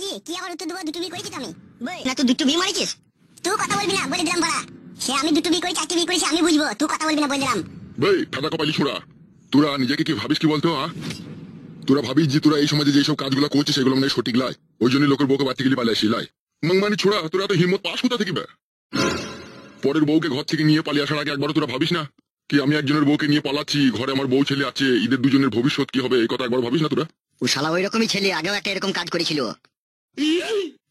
কি কি আবার উত্তর দেবো? দুটো বিয়ে করেছি তো আমি। না তুই দুটো বিয়ে মারিছিস? তুই কথা বলবি না বলে দিলাম বড়া। সে আমি দুটো বিয়ে করি চারটি বিয়ে করেছি আমি বুঝবো, তুই কথা বলবি না বলে দিলাম। ভাই ফাঁকা কপালি ছোড়া, তোরা নিজেকে কি ভাবিস কি বলতো? তোরা ভাবিস যে তোরা এই সমাজে যেসব কাজগুলো করছিস সেগুলো মানে সঠিক লাই, ওই জন্য লোকের বউকে বাড়তে গেলে পালিয়ে আসি লাই। মানে ছোড়া, তোরা তো হিম্মত পাস কোথা থেকে? পরের বউকে ঘর থেকে নিয়ে পালিয়ে আসার আগে একবারও তোরা ভাবিস না কি আমি একজনের বউকে নিয়ে পালাচ্ছি, ঘরে আমার বউ ছেলে আছে, এদের দুজনের ভবিষ্যৎ কি হবে এই কথা একবার ভাবিস না তোরা? ও শালা ওই রকমই ছেলে, আগেও একটা এরকম কাজ করেছিল।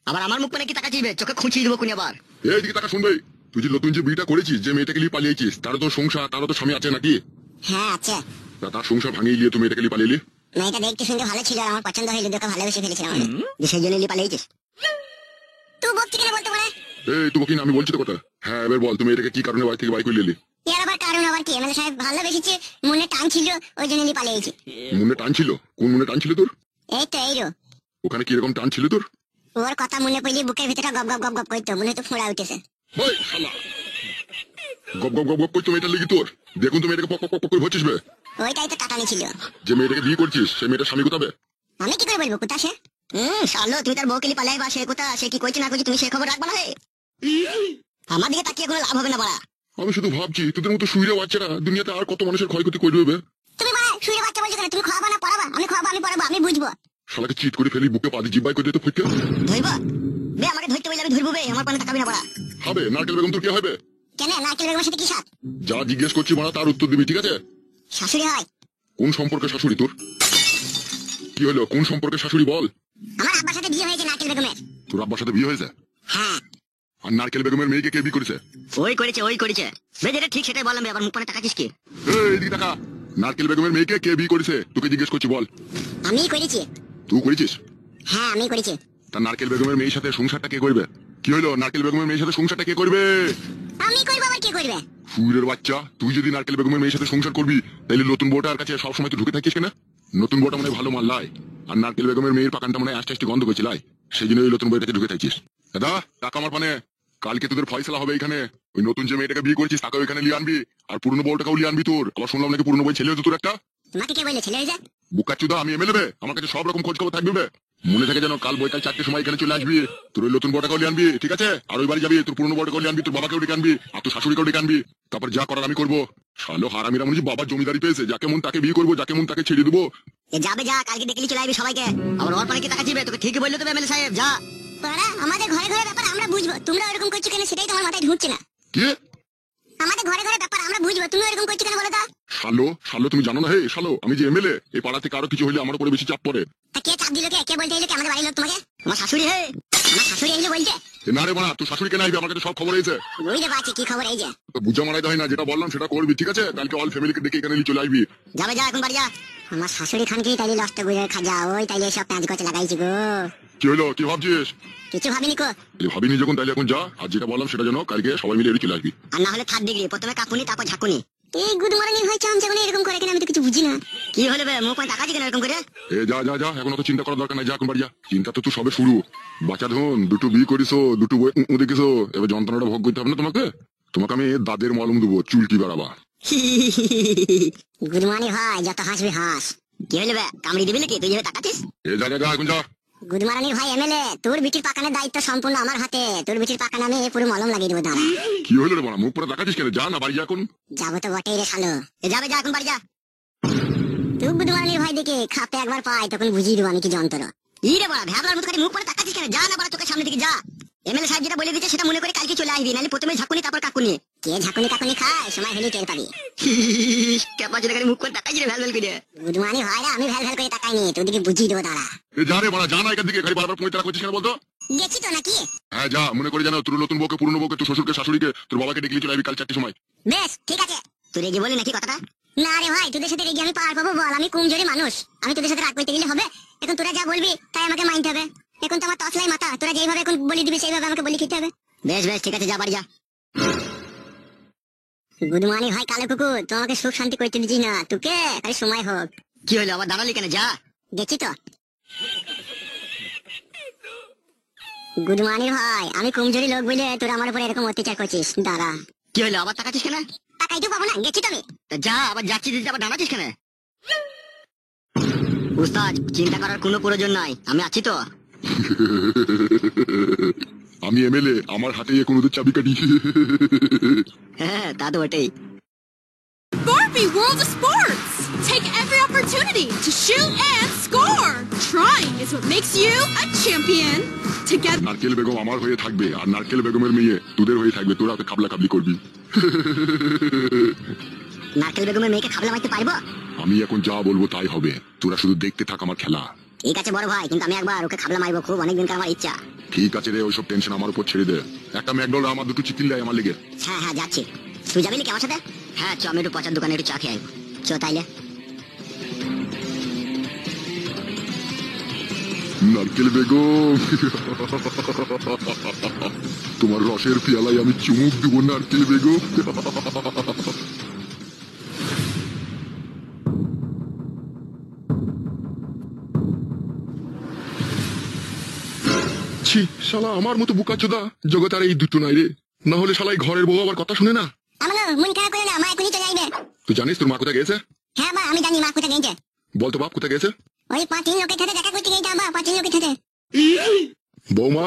আবার আমার মুখ মানে কি তাকাচ্ছিস? চোখে খুঁচিয়ে দেবো কোন আবার। এইদিকে টাকা শুনবে, তুই যে নতুন যে বিয়েটা করেছিস, যে মেয়েটাকে নিয়ে পালিয়েছিস, তারও তো সংসার, তারও তো স্বামী আছে নাকি? হ্যাঁ আছে। তার সংসার ভাঙিয়ে নিয়ে তুমি মেয়েটাকে নিয়ে পালিয়ে? মেয়েটা দেখতে শুনতে ভালো ছিল আর আমার পছন্দ হইলো, দেখে ভালোবেসে ফেলেছিলাম আমি। সেই জন্য পালিয়েছিস তুই? বলছি কিনা বলতে পারে? এই তোমাকে আমি বলছি তো কথা। হ্যাঁ এবার বল, তুমি এটাকে কি কারণে বাড়ি থেকে বাই করে নিলি? এর আবার কারণ আবার কি? এমএলএ সাহেব ভালোবেসেছে, মনে টান ছিল, ওই জন্য পালিয়েছি। মনে টান ছিল? কোন মনে টান ছিল তোর? এই তো এইরো। ওখানে কি এরকম টান ছিল তোর? ওর কথা মনে পড়লে বুকের ভিতরে গপ গপ গপ গপ করতো, মনে তো ফোঁড়া উঠেছে। ওই শালা গপ গপ গপ গপ করতো মেয়েটার লেগে তোর? দেখুন তুমি এটাকে পক পক পক করে ভরছিস বে। ওইটাই তো টাটানি ছিল। যে মেয়েটাকে বিয়ে করছিস সেই মেয়েটার স্বামী কোথাবে? আমি কি করে বলবো কোথা সে? শালো তুমি তার বউকে পালাই বা সে কোথা, সে কি করছে না করছে তুমি সে খবর রাখবা না? আমার দিকে তাকিয়ে কোনো লাভ হবে না বাড়া। আমি শুধু ভাবছি তোদের মতো শুইরে বাচ্চারা দুনিয়াতে আর কত মানুষের ক্ষয়ক্ষতি করবে বে। তুমি বাড়া শুয়ে বাচ্চা বলছো কেন? তুমি খাওয়াবা না পড়াবা? আমি খাওয়াবো, আমি পড়াবো, আমি বুঝবো। শালাকে চিট করে ফেলি, বুকে পাদি জিব্বাই করে দিতে ফুটকে ধরবা বে, আমাকে ধরতে বলে আমি ধরবো বে, আমার পানে তাকাবি না বাড়া। হবে নারকেল বেগম তোর কি হবে? কেন নারকেল বেগমের সাথে কি সাথ? যা জিজ্ঞেস করছি মারা তার উত্তর দিবি, ঠিক আছে? শাশুড়ি হয়। কোন সম্পর্কে শাশুড়ি তোর? কি হলো, কোন সম্পর্কে শাশুড়ি বল? আমার আব্বার সাথে বিয়ে হয়েছে নারকেল বেগমের। তোর আব্বার সাথে বিয়ে হয়েছে? হ্যাঁ। আর নারকেল বেগমের মেয়েকে কে বিয়ে করেছে? ওই করেছে ওই করেছে বে, যেটা ঠিক সেটাই বললাম বে, আবার মুখ পানে তাকাচ্ছিস কি? এইদিকে টাকা, নারকেল বেগমের মেয়েকে কে বিয়ে করেছে তোকে জিজ্ঞেস করছি, বল। আমি করেছি। তুই করেছিস? হ্যাঁ আমি করেছি। তা নারকেল বেগমের মেয়ের সাথে সংসারটা কে করবে? কি হলো, নারকেল বেগমের মেয়ের সাথে সংসারটা কে করবে? আমি করবো, আবার কে করবে? ফুলের বাচ্চা, তুই যদি নারকেল বেগমের মেয়ের সাথে সংসার করবি তাহলে নতুন বউটার কাছে সবসময় তুই ঢুকে থাকিস কেন? নতুন বউটা মানে ভালো মাল লাই, আর নারকেল বেগমের মেয়ের পাকানটা মানে আস্তে আস্তে গন্ধ করছে লাই, সেই জন্য ওই নতুন বউটার কাছে ঢুকে থাকিস। দাদা টাকা আমার পানে, কালকে তোদের ফয়সালা হবে এখানে। ওই নতুন যে মেয়েটাকে বিয়ে করেছিস তাকে ওইখানে নিয়ে আনবি, আর পুরনো বউটাকেও নিয়ে আনবি। তোর আবার শুনলাম নাকি পুরনো বই ছেলে হতো তোর একটা। তোমাকে কে বললে ছেলে হয়ে যায়? বুকাচুদা, আমি এমএলএ, আমার কাছে সব রকম খোঁজ খবর থাকবে বে। মনে থাকে যেন কাল বৈকাল 4টের সময় এখানে চলে আসবি। তোর ওই নতুন বউটাকেও নিয়ে আনবি, ঠিক আছে? আর ওই বাড়ি যাবি, তোর পুরনো বউটাকেও নিয়ে আনবি, তোর বাবাকেও ডেকে আনবি, আর তোর শাশুড়িকেও ডেকে আনবি। তারপর যা করার আমি করবো। শালো হারামিরা মনে হচ্ছে বাবার জমিদারি পেয়েছে, যাকে মন তাকে বিয়ে করবো, যাকে মন তাকে ছেড়ে দেবো। যাবে যা, কালকে ডেকে চলে আসবি সবাইকে। আবার ওর পানে কি তাকাচ্ছিস বে? তোকে ঠিকই বললো তো এমএলএ সাহেব, যা। তোরা আমাদের ঘরে ঘরে ব্যাপার আমরা বুঝবো, তোমরা এরকম করছো কেন সেটাই তোমার মাথায় ঢুকছে না। কি? আমাদের ঘরে ঘরে ব্যাপার আমরা বুঝবো, তুমি এরকম করছো কেন বলো তো? শালো শালো তুমি জানো না হে শালো, আমি যে এমএলএ, এই পাড়া থেকে আরো কিছু হলে আমার উপরে বেশি চাপ পড়ে। তা কে চাপ দিল? কে বলতে এলো? কে আমাদের বাড়ির লোক তোমাকে? আমার শাশুড়ি হে। আমার শাশুড়ি এলো বলছে? না রে বাড়া, তোর শাশুড়ি কেন আসবে? আমার কাছে সব খবর হয়েছে। বুঝতে পারছি কি খবর এই যে। বুঝা মারাই হয় না, যেটা বললাম সেটা করবি, ঠিক আছে? কালকে অল ফ্যামিলিকে ডেকে এখানে নিয়ে চলে আসবি। যাবে যা, এখন বাড়ি যা। আমার শাশুড়ি খানকেই তাইলে লস্ট গুজে খাজা, ওই তাইলে সব প্যাঁচ গছে লাগাইছি গো। কি হলো, কি ভাবছিস? কিছু ভাবিনি কো। ভাবিনি যখন তাইলে এখন যা, আর যেটা বললাম সেটা যেন কালকে সবাই মিলে এড়িয়ে চলে আসবি। আর না হলে 3rd ডিগ্রি, প্রথমে কাকুনি তারপর ঝাকুনি। এই গুড মর্নিং হয় চামচাগুলো এরকম করে কেন? আমি তো কিছু বুঝি না। কি হলে বে, মুখ পানে তাকাচ্ছিস কেন এরকম করে? এ যা যা যা, এখন অত চিন্তা করার দরকার নাই, যা এখন বাড়ি যা। চিন্তা তো তুই সবে শুরু। বাচ্চা ধন, দুটো বিয়ে করিস, দুটো বই দেখিস, এবার যন্ত্রণাটা ভোগ করতে হবে না তোমাকে? তোমাকে আমি দাদের মলম দেবো, চুলকি বাড়াবা। গুড মর্নিং হয়, যত হাসবি হাস। কি হলে বে, কামড়ি দিবি নাকি? তুই যেভাবে তাকাচ্ছিস। এ যা যা যা, এখন যা। গুড মর্নিং ভাই এমএলএ, তোর বিটির পাকানের দায়িত্ব সম্পূর্ণ আমার হাতে। তোর বিটির পাকানে আমি পুরো মলম লাগিয়ে দেবো, দাঁড়া। কি হলো রে বাড়া, মুখ পরে তাকাচ্ছিস কেন? যা না বাড়ি যা এখন। যাবো তো বটেই রে শালো। যাবে যা, এখন বাড়ি যা। তুই গুড মর্নিং ভাই দেখে খাপে একবার পাই, তখন বুঝিয়ে দেবো আমি কি যন্ত্র। ই রে বাড়া, ভ্যাবলার মতো খালি মুখ পরে তাকাচ্ছিস কেন? যা না বাড়া, চোখের সামনে দিকে যা। এমএলএ সাহেব যেটা বলে দিচ্ছে সেটা মনে করে কালকে চলে আসবি, নাহলে প্রথমে ঝাকুনি তারপর কাকুনি। কে ঝাঁকুনি কাকুনি খায় সময় হলে টের পাবি। কেমন যেন খালি মুখ করে তাকাচ্ছিস রে ভ্যাল করে। গুড মর্নিং হয় রে, আমি ভ্যাল ভ্যাল করে তাকাইনি, তোদিকে বুঝিয়ে দেবো, দাঁড়া। এ যা রে বাড়া, যা না এখান থেকে, খালি বারবার পঁয়তারা করছিস কেন বলতো? গেছি তো নাকি? হ্যাঁ যা, মনে করে জানো তোর নতুন বউকে, পুরনো বউকে, তোর শ্বশুরকে, শাশুড়িকে, তোর বাবাকে ডেকে নিয়ে চলে আসবি কাল 4টের সময়। বেশ ঠিক আছে। তুই রেগে বলি নাকি কথাটা? না রে ভাই, তোদের সাথে রেগে আমি পার পাবো বল? আমি কমজোরি মানুষ, আমি তোদের সাথে রাগ করতে গেলে হবে? এখন তোরা যা বলবি তাই আমাকে মানতে হবে। এখন তো আমার তসলাই মাথা, তোরা যেইভাবে এখন বলি দিবি সেইভাবে আমাকে বলি খেতে হবে। বেশ বেশ ঠিক আছে, যা বাড়ি যা। গুড মর্নিং ভাই কালো কুকুর, তোমাকে সুখ শান্তি করতে দিচ্ছি না, তোকে খালি সময় হোক। কি হলো, আবার দাঁড়ালি কেন? যা। গেছি তো। গুড মর্নিং ভাই, আমি কমজোরি লোক বলে তোরা আমার উপরে এরকম অত্যাচার করছিস, দাঁড়া। কি হলো, আবার তাকাচ্ছিস কেন? টাকাই তো পাবো না, গেছি তো আমি। তা যা, আবার যাচ্ছিস, আবার দাঁড়াচ্ছিস কেন? উস্তাদ, চিন্তা করার কোনো প্রয়োজন নাই, আমি আছি তো। আমি এমএলএ, আমার হাতে এখন ওদের চাবিকাঠি। হ্যাঁ তা তো বটেই। Barbie World of Sports! Take every opportunity to shoot and score! Trying is what makes you a champion! Together. নারকেল বেগম আমার হয়ে থাকবে, আর নারকেল বেগমের মেয়ে তোদের হয়ে থাকবে। তোরা তো খাবলা খাবলি করবি। নারকেল বেগমের মেয়েকে খাবলা মারতে পারবো? আমি এখন যা বলবো তাই হবে, তোরা শুধু দেখতে থাক আমার খেলা। ঠিক আছে বড় ভাই, কিন্তু আমি একবার ওকে খাবলা মারবো, খুব অনেকদিনকার আমার ইচ্ছা। ঠিক আছে রে, ওইসব টেনশন আমার উপর ছেড়ে দে। একটা ম্যাকডোনাল্ড আমার দুটো চিকেন লাই আমার লেগে। হ্যাঁ হ্যাঁ যাচ্ছি। তুই যাবি নাকি আমার সাথে? হ্যাঁ চ, আমি একটু পচার দোকানে একটু চা খেয়ে আসবো। চ তাইলে। নারকেল বেগম, তোমার রসের পেয়ালায় আমি চুমুক দেবো নারকেল বেগম। ছি, শালা আমার মতো বুকাচোদা জগৎ আর এই দুটো নাই রে। না হলে শালাই ঘরের বউ আবার কথা শুনে না। আমাকে মন খারাপ করে না, মা এখনই চলে আসবে। তুই জানিস তোর মা কোথায় গেছে? হ্যাঁ মা, আমি জানি মা কোথায় গেছে। বলতো বাপ কোথায় গেছে? ওই 5 লোকের সাথে দেখা করতে গেছে মা, 5 লোকের সাথে। বৌমা,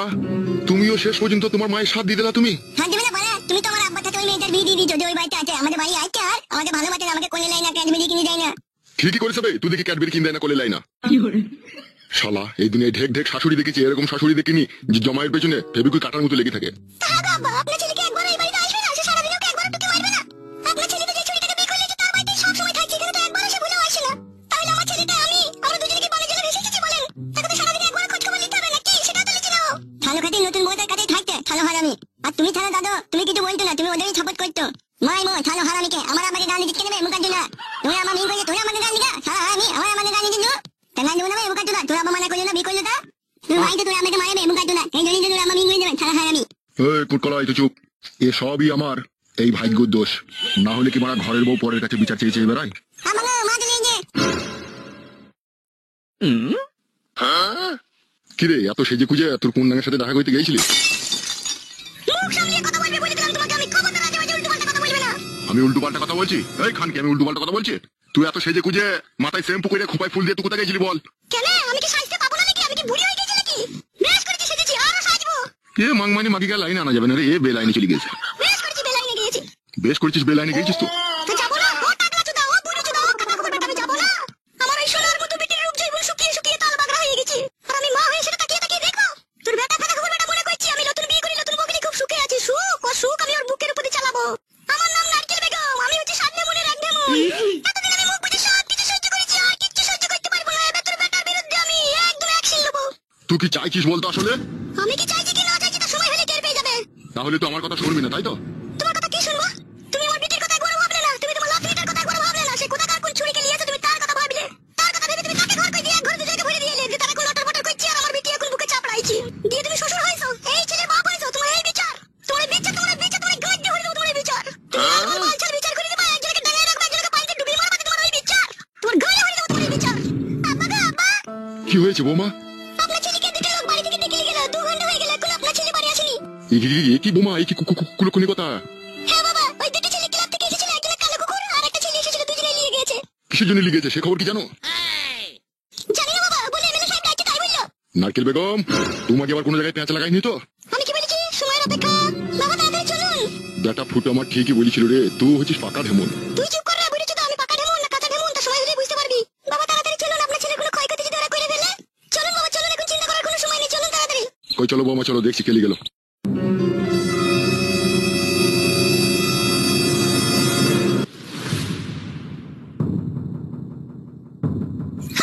তুমিও শেষ পর্যন্ত তোমার মায়ের সাথ দিয়ে দিলা। তুমি হাত দিবে না বলে, তুমি তো আমার আব্বার সাথে ওই মেয়েটার বিয়ে দিয়ে দিয়েছো, যে ওই বাড়িতে আছে। আমাদের বাড়ি আছে আর আমাকে ভালোবাসে না, আমাকে কোলে লাই না, ক্যাডবেরি কিনে দেয় না। ঠিকই করেছে বে, তুই দেখি ক্যাডবেরি কিনে দেয় না, কোলে লাই না। শালা এই দুনিয়ায় ঢেক ঢেক শাশুড়ি দেখেছি, এরকম শাশুড়ি দেখিনি যে জমায়ের পেছনে ফেবিকুইক কাটার মতো লেগে থাকে। আপনার ছেলেকে একবার এই বাড়িতে আসবে না, সে সারাদিন ওকে একবার টুকি মারবে না। আপনার ছেলে তো যে ছুরিটাকে বিয়ে করলে তার বাড়িতে সব সময় থাকছে, এখানে তো একবার এসে ভুলেও আসে না। তাহলে আমার ছেলেটা আমরা দুজনে কি বলে জেলে ভেসে এসেছি বলেন? তাকে তো সারাদিন একবার খোঁজ খবর নিতে হবে নাকি? সেটা তো লিখে দাও। থালো খাটি নতুন বউদের কাছে থাকতে থালো হারামি। আর তুমি থালো দাদু, তুমি কিছু বলতো না, তুমি ওদেরই সাপোর্ট করতো। মাই মো থালো হারামিকে আমার আমাকে গান দিতে নেবে মুখার জন্য। তুমি আমার মেয়ে করলে, তুমি আমাকে গান দিগা সারা হারামি, আমার আমাকে গান দিল। তাই গান দেবো না মুখার জন্য, তোরা মানা করলো না, বিয়ে করলো তা তুমি ভাই তো, তুমি আমাকে মারবে মুখার জন্য। এই জন্যই তো আমার মেয়ে করে দেবেন সারা হারামি। এই কুটকলাই তো চুপ, এ সবই আমার এই ভাগ্যর দোষ। না হলে কি মারা ঘরের বউ পরের কাছে বিচার চেয়ে চেয়ে বেড়ায়? আমাকে মা দিলে যে কিরে, এত সেজে খুঁজে তোর কোন নাঙের সাথে দেখা করতে গেছিলি? মুখ সামলিয়ে কথা বলবে বলে দিলাম তোমাকে, আমি খবরদার আজে বাজে উল্টো পাল্টা কথা বলবে না। আমি উল্টো পাল্টা কথা বলছি? এই খানকে আমি উল্টো পাল্টা কথা বলছি? তুই এত সেজে খুঁজে মাথায় শ্যাম্পু করে খোপায় ফুল দিয়ে তুই কোথায় গেছিলি বল? কেন আমি কি সাজতে পাবো না নাকি? আমি কি বুড়ি হয়ে গেছি নাকি? বেশ করেছি সেজেছি, আরো সাজবো। এ মাংমানি মাগিকা লাইনে আনা যাবে না রে, এ বে লাইনে চলে গেছে। বেশ করেছি, বেলাইনে গিয়েছি। বেশ করেছিস, বে লাইনে গেছিস তো। তো যাবো না? ও টাকলা চুদা, ও বুড়ি চুদা, ও কথা খবর বেটা, আমি যাবো না। আমার ওই সোনার মতো বেটির রূপ জৈব শুকিয়ে শুকিয়ে তাল বাগড়া হয়ে গেছি। আর আমি মা হয়ে সেটা তাকিয়ে তাকিয়ে দেখবো? তোর বেটা কথা খবর বেটা মনে করছি আমি নতুন বিয়ে করে নতুন বউকে নিয়ে খুব সুখে আছি। সুখ ও সুখ আমি ওর বুকের উপরে চালাবো। আমার নাম নারকেল বেগম, আমি হচ্ছে সাত নেমুনের এক নেমুন। এতদিন আমি মুখ বুঝে সব কিছু সহ্য করেছি, আর কিচ্ছু সহ্য করতে পারবো না। এবার তোর বেটার বিরুদ্ধে আমি একদম অ্যাকশন নেবো। তুই কি চাইছিস বলতো আসলে? আমি কি চাইছি কি না চাইছি তা সময় হলে টের পেয়ে যাবে। তাহলে তো আমার কথা শুনবি না, তাই তো? তোমার কথা কি শুনবো? তুমি আমার বেটির কথা একবারও ভাবলে না, তুমি তোমার লাফলিটার কথা একবারও ভাবলে না। সে কোথাকার কোন ছুরিকে নিয়েছে তুমি তার কথা ভাবলে। তার কথা ভেবে তুমি তাকে ঘর করে দিয়ে এক ঘরে দুজনকে ভরে দিয়ে এলে, যে তারা কোন লটর পটর করছি আর আমার বেটি এখন বুকে চাপড়াইছি। দিয়ে তুমি শ্বশুর হয়েছো, এই ছেলে বাপ হয়েছো, তোমার এই বিচার। তোমার বিচার, তোমার বিচার, তোমার গাড়ি ভরে দেবো, তোমার এই বিচার। তুমি আমার বালছাল বিচার করে দেবা, একজনকে ডাঙায় রাখবা, একজনকে পানিতে ডুবিয়ে মারবা, তোমার ওই বিচার। তোমার গাড়ি ভরে দেবো, তোমার এই বিচার। আব্বা গো আব্বা, কি হয়েছে বৌমা? আপনার ছেলেকে দুটো লোক বাড়ি থেকে ডেকে নিয়ে গেল, 2 ঘন্টা হয়ে গেল, এখন আপনার ছেলে বাড়ি আসেনি। এ কি বোমা, এই কি কুলকুনি কথা? হ্যাঁ বাবা, ওই দুটো ছেলে ক্লাব থেকে এসেছিল, একটা কালো কুকুর আর একটা ছেলে এসেছিল, দুজনে নিয়ে গেছে। কিসের জন্য লিগেছে সে খবর কি জানো? জানি না বাবা, বলে এমএলএ সাহেব ডাকছে তাই বললো। নারকেল বেগম, তোমাকে আবার কোনো জায়গায় পেঁচ লাগাইনি তো? আমি কি বলেছি? সময়ের অপেক্ষা। বাবা তাড়াতাড়ি চলুন। বেটা ফুটো আমার ঠিকই বলেছিল রে, তুই হচ্ছিস পাকা ঢেমন। তুই চুপ কর রে, বুড়ি চোদা, আমি পাকা ঢেমন না কাঁচা ঢেমন তা সময় হলে বুঝতে পারবি। বাবা তাড়াতাড়ি চলুন, আপনার ছেলের কোনো ক্ষয়ক্ষতি যদি ওরা করে ফেলে। চলুন বাবা চলুন, এখন চিন্তা করার কোনো সময় নেই, চলুন তাড়াতাড়ি। কই চলো বৌমা, চলো দেখছি কেলি গেল।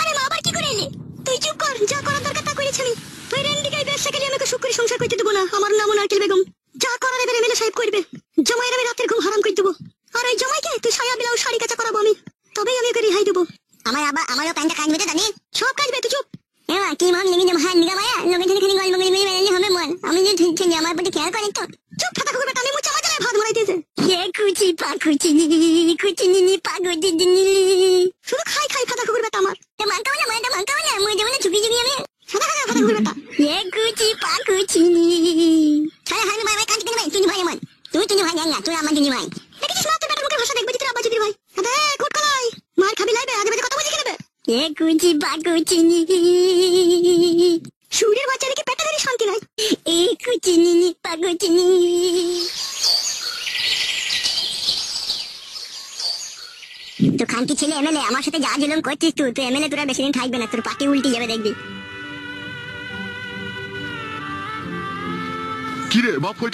আরে মা আবার কি করে এলি? তুই চুপ কর, যা করার দরকার তা করেছি আমি। তুই রেন্ডিকাই ব্যবসা খেলে আমাকে সুখ করে সংসার করতে দেবো না। আমার নাম নারকেল বেগম, যা করার এবার এমএলএ সাহেব করবে। জমায়ের আমি রাতের ঘুম হারাম করে দেবো। আর ওই জমাইকে তুই সায়া ব্লাউজ শাড়ি কাঁচা করাবো আমি, তবেই আমি ওকে রেহাই দেবো। আমার আবার আমারও প্যান্টটা কাজ বেঁধে জানি, সব কাজ তুই চুপ। এমা কি মন লেগে যাবে, হাত নিগা মায়া লোকের জন্য খালি গল্প করে বেরিয়ে হবে মন। আমি যে ঠিক আমার প্রতি খেয়াল করেন তো। চুপ থাকা খুব বেটা, আমি মুচা মাজালে ভাত মারাইতেছে। এ কুচি পাকুচি কুচি নিনি পাগুচি নিনি, শুধু খাই খাই ফাটা কুকুর বেটা আমার। তে মানকাও না, মানে মানকাও না, মুই যেমন চুকি চুকি আমি সাদা খাগা ফাটা কুকুর বেটা। এ কুচি পাকুচি ছায়া হামি ভাই ভাই কাঁদতে দেবে, তুই ভাই আমার, তুই ভাই জান না, তুই আমার দিদি ভাই। দেখেছিস না, তুই বেটার মুখের ভাষা দেখবে, তুই আব্বা দিদি ভাই। আরে কুটকলাই মার খাবি লাইবে, আজে বাজে কথা বলছিস কেন বে? এ কুচি পাকুচি সুরের বাচ্চা ছেলে এমএলএ, আমার সাথে যা জুলুম করছিস তুই এমএলএ তোরা বেশি দিন থাকবে না, তোর পার্টি উল্টে যাবে দেখবি। কি রে বাপ হয়ে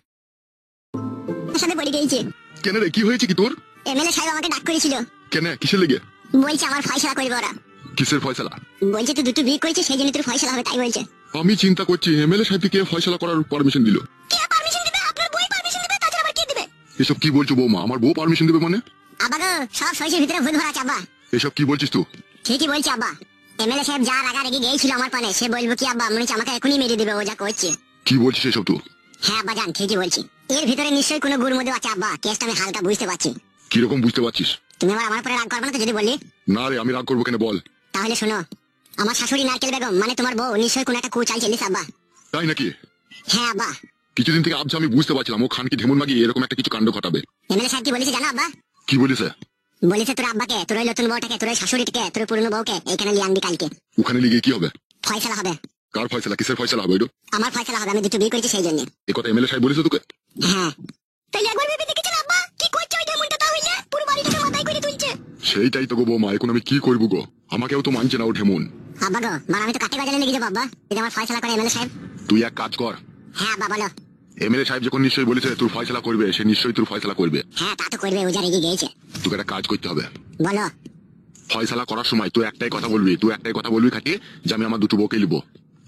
তোর সাথে পড়ে গেছে। কেন রে, কি হয়েছে কি তোর? এমএলএ সাহেব আমাকে ডাক করেছিল। কেন, কিসের লেগে? বলছে আমার ফয়সালা করবে ওরা। কিসের ফয়সালা? বলছে তুই দুটো বিয়ে করেছিস সেই জন্য তোর ফয়সালা হবে, তাই বলছে। আমি চিন্তা করছি এমএলএ সাহেবকে কে ফয়সালা করার পারমিশন দিল? কে পারমিশন দিবে? আপনার বই পারমিশন দিবে, তাছাড়া আবার কে দিবে? এসব কি বলছো বৌমা? আমার বউ পারমিশন দেবে মানে? আব্বা গো, সব সইসের ভিতরে ভূত ভরা আছে আব্বা। এসব কি বলছিস তুই? ঠিকই বলছি আব্বা। এমএলএ সাহেব যা রাগারাগি গিয়েছিল আমার পানে, সে বলবো কি আব্বা, মনে হচ্ছে আমাকে এখনই মেরে দিবে ও যা করছে। কি বলছিস এসব তুই? হ্যাঁ আব্বা জান, ঠিকই বলছি। এর ভিতরে নিশ্চয়ই কোনো গুড় মধু আছে আব্বা, কেসটা আমি হালকা বুঝতে পারছি। কিরকম বুঝতে পারছিস? তুমি আমার পরে রাগ করবে না তো যদি বলি? না রে, আমি রাগ করবো কেন বল। তাহলে শোনো, আমার শাশুড়ি নারকেল বেগম মানে তোমার বউ নিশ্চয়ই কোনো একটা কুচাল চালিস আব্বা। তাই নাকি? হ্যাঁ আব্বা। কিছুদিন থেকে আবছা আমি বুঝতে পারছিলাম ও খানকি ঢেমন মাগিয়ে এরকম একটা কিছু কাণ্ড ঘটাবে। এমএলএ সাহেব কি বলেছে জানো আব্বা? কি বলেছে? বলেছে তোর আব্বাকে, তোর ওই নতুন বউটাকে, তোর ওই শাশুড়িটাকে, তোর পুরনো বউকে এখানে নিয়ে আনবি কালকে। ওখানে লিগে কি হবে? ফয়সালা হবে। কার ফয়সালা? কিসের ফয়সালা হবে? আমার ফয়সালা হবে, আমি দুটো বিয়ে করেছি সেই জন্য। এ কথা এমএলএ সাহেব বলেছে তোকে? হ্যাঁ। তাহলে একবার ভেবে দেখেছেন আব্বা কি করছে ওই ঢেমনটা? তাহলে পুরো বাড়িটাকে মাথায় করে তুলছে। সেইটাই তো গো বৌমা, এখন আমি কি করবো গো? আমাকেও তো মানছে না ও ঢেমন। আব্বা গো, মানে আমি তো কাটে বাজারে লেগে যাবো আব্বা যদি আমার ফয়সালা করে এমএলএ সাহেব। তুই এক কাজ কর। হ্যাঁ আব্বা বলো। এমএলএ সাহেব যখন নিশ্চয়ই বলেছে তোর ফয়সালা করবে, সে নিশ্চয়ই তোর ফয়সালা করবে। হ্যাঁ তা তো করবে, ও যা রেগে গিয়েছে। তোকে একটা কাজ করতে হবে। বলো। ফয়সালা করার সময় তুই একটাই কথা বলবি খাটিয়ে যে আমি আমার দুটো বউকে নিবো।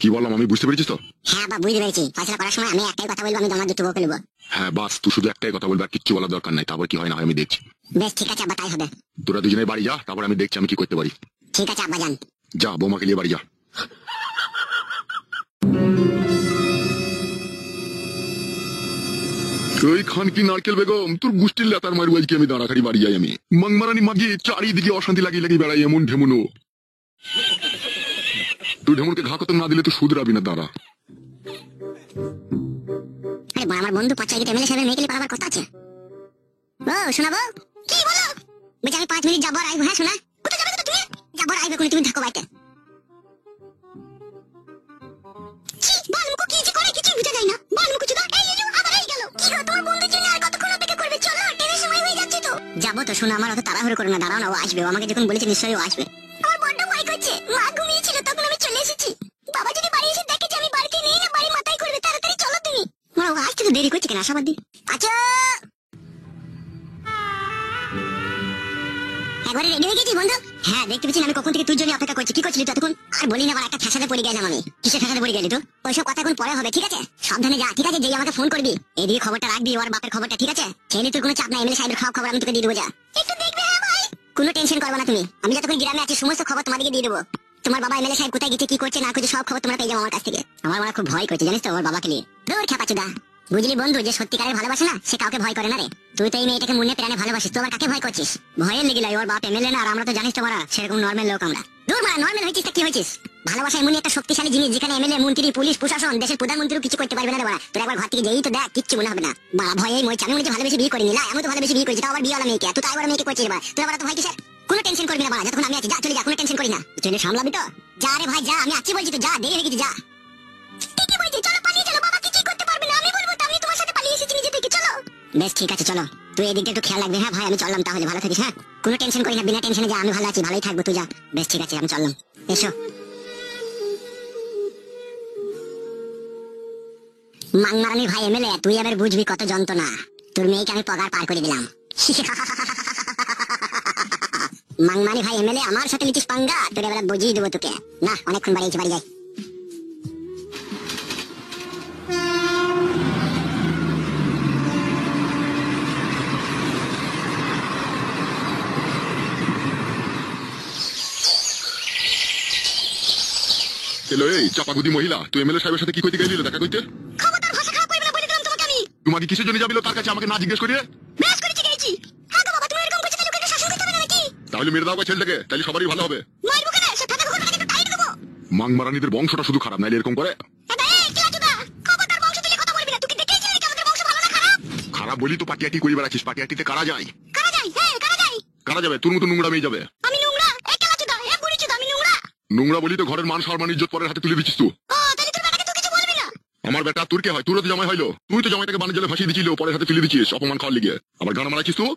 কি বললাম আমি, বুঝতে পেরেছিস তো? হ্যাঁ আব্বা বুঝতে পেরেছি, ফয়সালা করার সময় আমি একটাই কথা বলবো, আমি আমার দুটো বউকে নেবো। হ্যাঁ বাস, তুই শুধু একটাই কথা বলবি, আর কিচ্ছু বলার দরকার নাই। তারপর কি হয় না হয় আমি দেখছি। বেশ ঠিক আছে আব্বা, তাই হবে। তোরা দুজনে বাড়ি যা, তারপর আমি দেখছি আমি কি করতে পারি। ঠিক আছে আব্বা যান। যা, বৌমাকে নিয়ে বাড়ি যা। ওই খানকি নারকেল বেগম, তোর গুষ্টির লেতার মারবো আজকে আমি। দাঁড়াখাড়ি বাড়ি যাই আমি। মাংমারানি মাগিয়ে চারিদিকে অশান্তি লাগিয়ে বেড়াই এমন ঢেমুনো। তুই ঢেমুনকে ঘা কত না দিলে তো শুধরাবি না। দাঁড়া। আরে বাবা, আমার বন্ধু পাঁচ এমএলএ সাহেবের মেয়েকে পালাবার কথা আছে। ও শোনাবো? কি বলো? বলছি আমি 5 মিনিট যাবো আর আইবো। হ্যাঁ শোনা, কোথায় যাবে তুমি? যাবো আর আইবো, কোনো তুমি থাকো বাড়িতে। বালমুকু কি যে করে কিছু বুঝা যায় না। বালমুকু চুদা এই আবার এই গেল। কি গো, তোমার বন্ধুর জন্য আর কতক্ষণ অপেক্ষা করবে? চলো, ট্রেনের সময় হয়ে যাচ্ছে তো। যাবো তো, শোনা আমার অত তাড়াহুড়ো করো না, দাঁড়াও না, ও আসবে। ও আমাকে যখন বলেছে নিশ্চয়ই ও আসবে। আমার বড্ড ভয় করছে। মা ঘুমিয়েছিল তখন আমি চলে এসেছি। বাবা যদি বাড়ি এসে দেখে যে আমি বাড়িতে নেই, না বাড়ি মাথায় করবে। তাড়াতাড়ি চলো তুমি। ও আসতে তো দেরি করছে কেন? আশাবাদ দি। আচ্ছা একবারে রেডি হয়ে গেছিস বন্ধু? হ্যাঁ দেখতে পেয়েছি, আমি কখন থেকে তোর জন্য অপেক্ষা করছি। কি করছিলি তুই এতক্ষণ? আর বলি না, আবার একটা ফ্যাসাদে পড়ে গেলাম আমি। কিসে ফ্যাসাদে পড়ে গেলি তুই? ওইসব কথা এখন পরে হবে, ঠিক আছে? সাবধানে যা, ঠিক আছে? যেই আমাকে ফোন করবি এদিকে খবরটা রাখবি, ওর বাপের খবরটা, ঠিক আছে? ছেলে তোর কোনো চাপ নাই, এমএলএ সাহেবের খাওয়া খবর আমি তোকে দিয়ে দেবো। যা একটু দেখবে। হ্যাঁ ভাই, কোনো টেনশন করবে না তুমি। আমি যতক্ষণ গ্রামে আছি সমস্ত খবর তোমাদেরকে দিয়ে দেবো। তোমার বাবা এমএলএ সাহেব কোথায় গেছে, কি করছে না করছে, সব খবর তোমরা পেয়ে যাবো আমার কাছ থেকে। আমার মনে খুব ভয় করছে জানিস তো ওর বাবাকে নিয়ে। দূর খেপাচুদা। বুঝলি বন্ধু, যে সত্যিকারের ভালোবাসে না সে কাউকে ভয় করে না রে। তুই তো এই মেয়েটাকে মনে প্রাণে ভালোবাসিস, তো আবার কাকে ভয় করছিস? ভয়ের লেগে লাই, ওর বাপ এমএলএ না, আর আমরা তো জানিস তো মারা সেরকম নর্মাল লোক আমরা। দূর মারা, নর্মাল হয়েছিস তা কি হয়েছিস? ভালোবাসা এমনই একটা শক্তিশালী জিনিস যেখানে এমএলএ, মন্ত্রী, পুলিশ, প্রশাসন, দেশের প্রধানমন্ত্রীও কিছু করতে পারবে না রে বাড়া। তোর একবার ঘর থেকে যেই তো দেখ, কিচ্ছু মনে হবে না। বাড়া ভয়ে মই আমি মনে ভালোবেসে বিয়ে করিনি। লাই আমি তো ভালোবেসে বিয়ে করেছি, তাও আবার বিয়ে হলো মেয়েকে। তুই তাই বড় মেয়েকে করছিস বাড়া। তুই আবার তো ভয় কিসের? কোনো টেনশন করবি না বাড়া, যতক্ষণ আমি আছি। যা চলে যা, কোনো টেনশন করি না। চলে সামলাবি তো? যা রে ভাই যা, আমি আছি বলছি তো, যা, দেরি হয়ে গেছে, যা। ঠিকই বলছি, চলো পালিয়ে চলো। বাবা কিছুই করতে পারবে না। আমি বলবো তো আমি তোমার সাথে পালিয়ে এসেছি নিজে থেকে। চলো। বেশ ঠিক আছে চলো, তুই এদিকটা একটু খেয়াল রাখবি। হ্যাঁ ভাই আমি চললাম তাহলে, ভালো থাকিস। হ্যাঁ কোনো টেনশন করি না, বিনা টেনশনে যা, আমি ভালো আছি, ভালোই থাকবো, তুই যা। বেশ ঠিক আছে, আমি চললাম। এসো। মাংমারানি ভাই এমএলএ, তুই এবার বুঝবি কত যন্ত্রণা। তোর মেয়েকে আমি পগার পার করে দিলাম। মাংমানি ভাই এমএলএ, আমার সাথে লিখিস পাঙ্গা, তোর এবার বুঝিয়ে দেবো তোকে। না অনেকক্ষণ বাড়িয়েছি, বাড়ি যাই। এলো এই চাপাগুদি মহিলা, তুই এমএলএ সাহেবের সাথে কি করতে গেলি? দেখা করতে? খবরদার ভাষা খারাপ করবে না বলে দিলাম তোমাকে আমি। তোমাকে কিসের জন্য যাবিল তার কাছে আমাকে না জিজ্ঞেস করিয়ে? বেশ করেছি গেছি। হ্যাঁ গো বাবা, তুমি এরকম করছো তাহলে ওকে শাসন করতে হবে না নাকি? তাহলে মেরে দাও ছেলেটাকে, তাহলে সবারই ভালো হবে। মারবো কেন? সে ফাটা ঘুরে একটু টাইট দেবো। মাংমারানিদের বংশটা শুধু খারাপ, নাইলে এরকম করে? এই কিলাচুদা, খবরদার বংশ তুলে কথা বলবি না। তুই কি দেখেছিস নাকি আমাদের বংশ ভালো না খারাপ? খারাপ বলি তো পাটিয়াটি করি বেড়াচ্ছিস। পাটিয়াটিতে কারা যায়? কারা যায়? হ্যাঁ কারা যায়? কারা যাবে? তোর মতো নোংরা মেয়ে যাবে। আমি নোংরা? এই কিলাচুদা, এ বুড়িচুদা, আমি নোংরা? নোংরা বলি তো ঘরের মান সম্মান ইজ্জত পরের হাতে তুলে দিচ্ছিস তুই। ও তাহলে তোর বেটাকে তুই কিছু বলবি না? আমার বেটা তোর কে হয়? তোরও তো জামাই হইলো। তুই তো জামাইটাকে বাণিজ্য জলে ফাঁসিয়ে দিচ্ছিল, পরের হাতে তুলে দিচ্ছিস অপমান খাওয়ার লিগে। আবার গান মারাচ্ছিস তুই।